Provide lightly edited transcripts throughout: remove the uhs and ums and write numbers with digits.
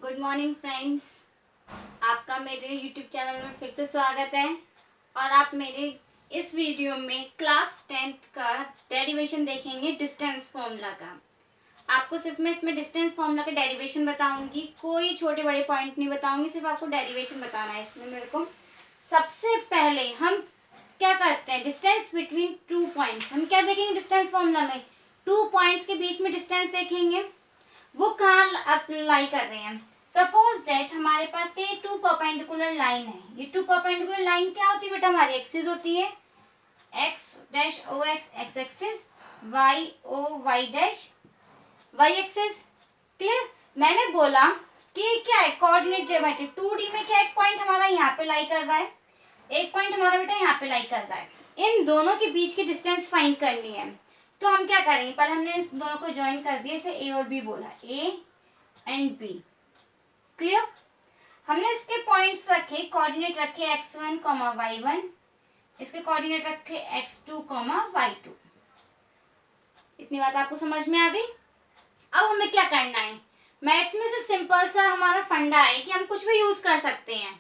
Good morning friends. आपका मेरे YouTube channel में फिर से स्वागत है। और आप मेरे इस वीडियो में क्लास 10th का डेरिवेशन देखेंगे डिस्टेंस फॉर्मूला का। आपको सिर्फ मैं इसमें डिस्टेंस फॉर्मूला का डेरिवेशन बताऊंगी, कोई छोटे बड़े पॉइंट नहीं बताऊंगी, सिर्फ आपको डेरिवेशन बताना है इसमें मेरे को। सबसे पहले हम क्या करते हैं, डिस्टेंस बिटवीन टू पॉइंट्स हम क्या देखेंगे डिस्टेंस फॉर्मूला में। टू पॉइंट्स के बीच में डिस्टेंस देखेंगे, वो कहाँ अप्लाई कर रहे हैं। सपोज दैट हमारे पास ये टू परपेंडिकुलर लाइन है। ये टू परपेंडिकुलर लाइन क्या होती है बेटा, हमारी एक्सिस होती है X dash O X X axis, Y O Y dash Y axis. Clear. मैंने बोला कि क्या है कोऑर्डिनेट ज्योमेट्री 2D में क्या एक पॉइंट हमारा यहाँ पे लाई कर रहा है, एक पॉइंट हमारा बेटा यहाँ पे लाई कर रहा है। इन दोनों के बीच की डिस्टेंस फाइंड करनी है। तो हम क्या करेंगे, पहले हमने इस दोनों को ज्वाइन कर दिया, इसे ए और बी बोला, ए एंड बी। क्लियर। हमने इसके पॉइंट्स रखे, कोऑर्डिनेट रखे x1, y1, इसके कोऑर्डिनेट रखे x2, y2। इतनी बात आपको समझ में आ गई। अब हमें क्या करना है, मैथ्स में सिर्फ सिंपल सा हमारा फंडा है कि हम कुछ भी यूज कर सकते हैं,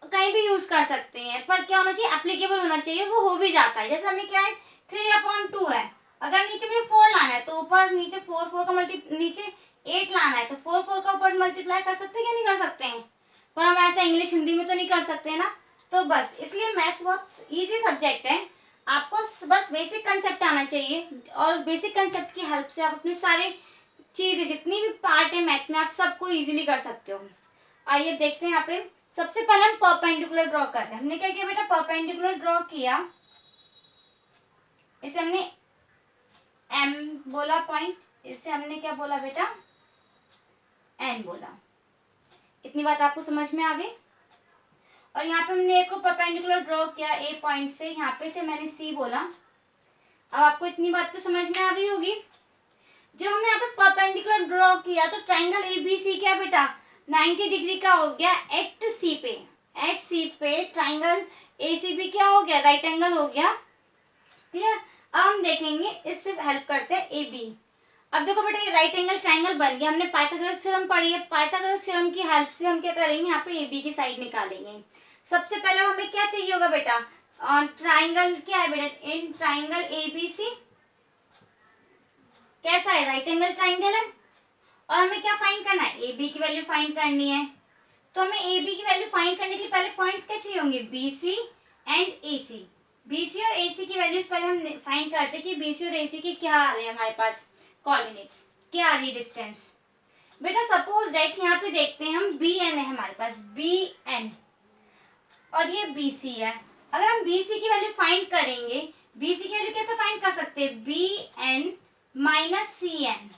कहीं भी यूज कर सकते हैं, पर क्या होना चाहिए, एप्लीकेबल होना चाहिए। वो हो भी जाता है। जैसे हमें क्या है 3/2 है, अगर नीचे मुझे 4 लाना है तो ऊपर नीचे 4 का नीचे 8 लाना है तो 4 का ऊपर मल्टीप्लाई कर सकते हैं क्या, नहीं कर सकते हैं। पर हम ऐसा इंग्लिश हिंदी में तो नहीं कर सकते हैं ना। तो बस इसलिए मैथ्स बहुत ईजी सब्जेक्ट है। आपको बस बेसिक कंसेप्ट आना चाहिए, और बेसिक कंसेप्ट की हेल्प से आप अपने सारे चीजें जितनी भी पार्ट है मैथ्स में आप सबको इजीली कर सकते हो। आइए देखते हैं यहाँ पे। सबसे पहले हम परपेंडिकुलर ड्रॉ कर रहे हैं। हमने क्या किया बेटा, परपेंडिकुलर ड्रॉ किया, इसे हमने एम बोला पॉइंट, इसे हमने क्या बोला बेटा, एन बोला। इतनी बात आपको समझ में आ गई। और यहाँ पे हमने एक को परपेंडिकुलर ड्रॉ किया ए पॉइंट से, यहाँ पे से मैंने सी बोला। अब आपको इतनी बात तो समझ में आ गई होगी। जब हमने यहाँ पे परपेंडिकुलर ड्रॉ किया तो ट्राइंगल एबीसी क्या बेटा 90 डिग्री का हो गया एट सी पे। एट सी पे ट्राइंगल एसीबी क्या हो गया, राइट एंगल हो गया। क्लियर। अब हम देखेंगे, इससे हेल्प करते हैं ए बी। अब देखो बेटा ये राइट एंगल ट्राइंगल बन गया। हमने पाइथागोरस थ्योरम पढ़ी है, पाइथागोरस थ्योरम की हेल्प से हम क्या करेंगे, यहाँ पे ए बी की साइड निकालेंगे। सबसे पहले हमें क्या चाहिए होगा बेटा, ट्राइंगल क्या है बेटा, in triangle A B C कैसा है, राइट एंगल ट्राइंगल है। और हमें क्या फाइंड करना है, ए बी की वैल्यू फाइंड करनी है। तो हमें ए बी की वैल्यू फाइंड करने के लिए पहले पॉइंट्स क्या चाहिए होंगे, B C and A C. B C और ए सी की वैल्यूज पहले हम फाइंड करते हैं कि बी सी और ए सी की क्या आ रहे हैं हमारे पास कोऑर्डिनेट्स, क्या आ रही है डिस्टेंस। बेटा सपोज दैट यहाँ पे देखते हैं हम, बी एन है हमारे पास, बी एन और ये बी सी है। अगर हम बी सी की वैल्यू फाइंड करेंगे, बी सी की वैल्यू कैसे फाइंड कर सकते हैं, B N minus C N.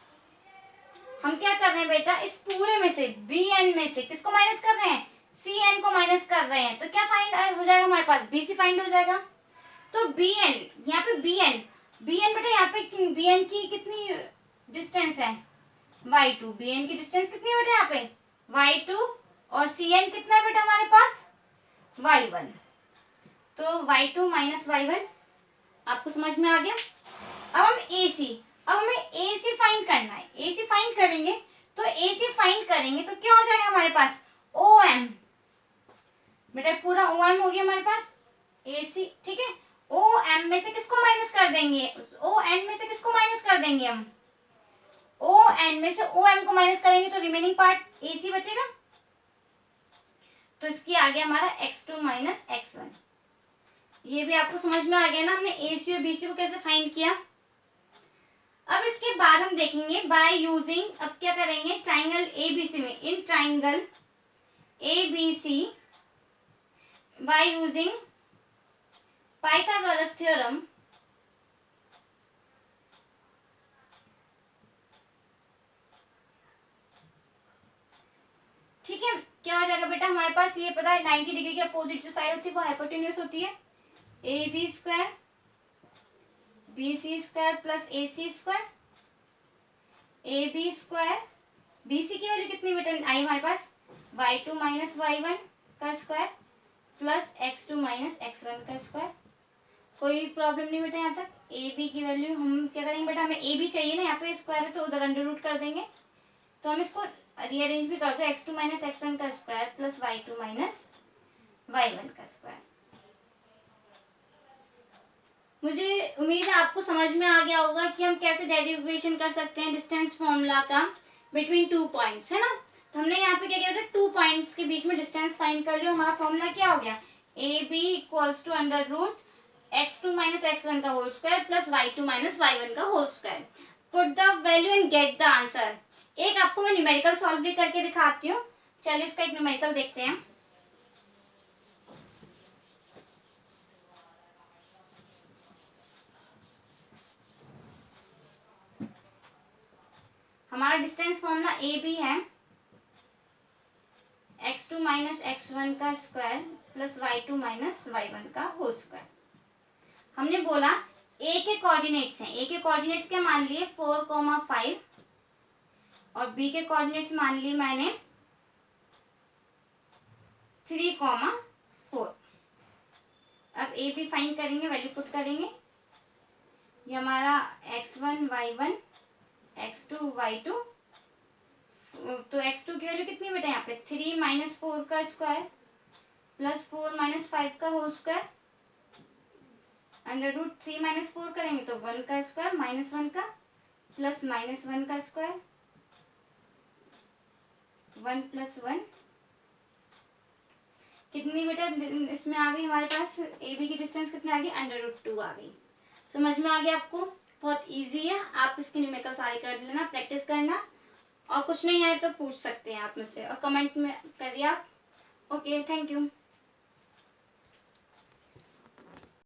हम क्या कर रहे हैं बेटा, इस पूरे में से बी एन में से किसको माइनस कर रहे हैं, सी एन को माइनस कर रहे हैं। तो क्या फाइंड हो जाएगा हमारे पास, बी सी फाइंड हो जाएगा। तो बी एन, यहाँ पे बी एन बेटा यहाँ पे बी एन की कितनी डिस्टेंस है, y2। बी एन की डिस्टेंस कितनी है बेटा यहाँ पे y2, और सी एन कितना है बेटा हमारे पास y1। तो y2 माइनस y1 आपको समझ में आ गया। अब हम AC, अब हमें AC फाइंड करना है। AC फाइंड करेंगे तो AC फाइंड करेंगे तो क्या हो जाएगा हमारे पास, OM। बेटा पूरा OM हो गया हमारे पास AC, ठीक है। OM में से किसको माइनस कर देंगे, ON में से किसको माइनस कर देंगे हम, ON में से OM को माइनस करेंगे तो रिमेनिंग पार्ट AC बचेगा। तो इसकी आ गया हमारा x2 माइनस x1। ये भी आपको समझ में आ गया ना, हमने AC और BC को कैसे फाइंड किया। अब इसके बाद हम देखेंगे बाय यूजिंग, अब क्या करेंगे ट्राइंगल ABC में, in triangle ABC by using Pythagoras theorem, ठीक है। क्या हो जाएगा बेटा हमारे पास, ये पता है 90 डिग्री के अपोजिट जो साइड होती है वो हाइपोटेन्यूज होती है, A B square B C square plus A C square, A B square, B C की वैल्यू कितनी बेटा आई हमारे पास, y2 माइनस y1 का square plus x2 minus x1 का स्क्वायर। कोई प्रॉब्लम नहीं बेटा यहाँ तक। ए बी की वैल्यू हम क्या करेंगे बेटा, हमें ए बी चाहिए ना, यहाँ पे स्क्वायर है तो उधर अंडर रूट कर देंगे। तो हम इसको रीअरेंज भी कर दो, x2 माइनस x1 का square plus y2 minus y1 का स्क्वायर। मुझे उम्मीद है आपको समझ में आ गया होगा कि हम कैसे डेरिवेशन कर सकते हैं डिस्टेंस फॉर्मूला का बिटवीन 2 पॉइंट्स, है ना। तो हमने यहाँ पे क्या किया बेटा, 2 पॉइंट्स के बीच में डिस्टेंस फाइंड कर लिया। हमारा फॉर्मूला क्या हो गया, A B equals to under root x2 minus x1 का whole square plus y2 minus y1 का whole square. Put the value and get the answer. एक आपको मैं न्यूमेरिकल सॉल्व भी करके दिखाती हूँ। चलिए इसका एक न्यूमेरिकल देखते हैं। हमारा डिस्टेंस फॉर्मूला ए बी है x2 माइनस x1 का square plus y2 minus y1 का होल स्क्वायर। हमने बोला ए के कोऑर्डिनेट्स हैं, ए के कोऑर्डिनेट्स क्या मान लिए 4,5 और बी के कोऑर्डिनेट्स मान लिए मैंने 3,4। अब ए बी फाइंड करेंगे, वैल्यू पुट करेंगे। ये हमारा x1 y1 x2 y2, तो x2 की वैल्यू कितनी बेटा यहाँ पे 3 माइनस 4 का स्क्वायर प्लस 4 माइनस 5 का whole square under root 3 minus 4 करेंगे तो 1 का स्क्वायर माइनस 1 का प्लस माइनस 1 का स्क्वायर 1 प्लस 1 कितनी बेटा इसमें आ गई हमारे पास, ए बी की डिस्टेंस कितनी आ गई अंडर रूट 2 आ गई। समझ में आ गया आपको, बहुत इजी है। आप इसके न्यूमेरिकल सारे कर लेना, प्रैक्टिस करना, और कुछ नहीं आए तो पूछ सकते हैं आप मुझसे और कमेंट में करिए आप। Okay, thank you.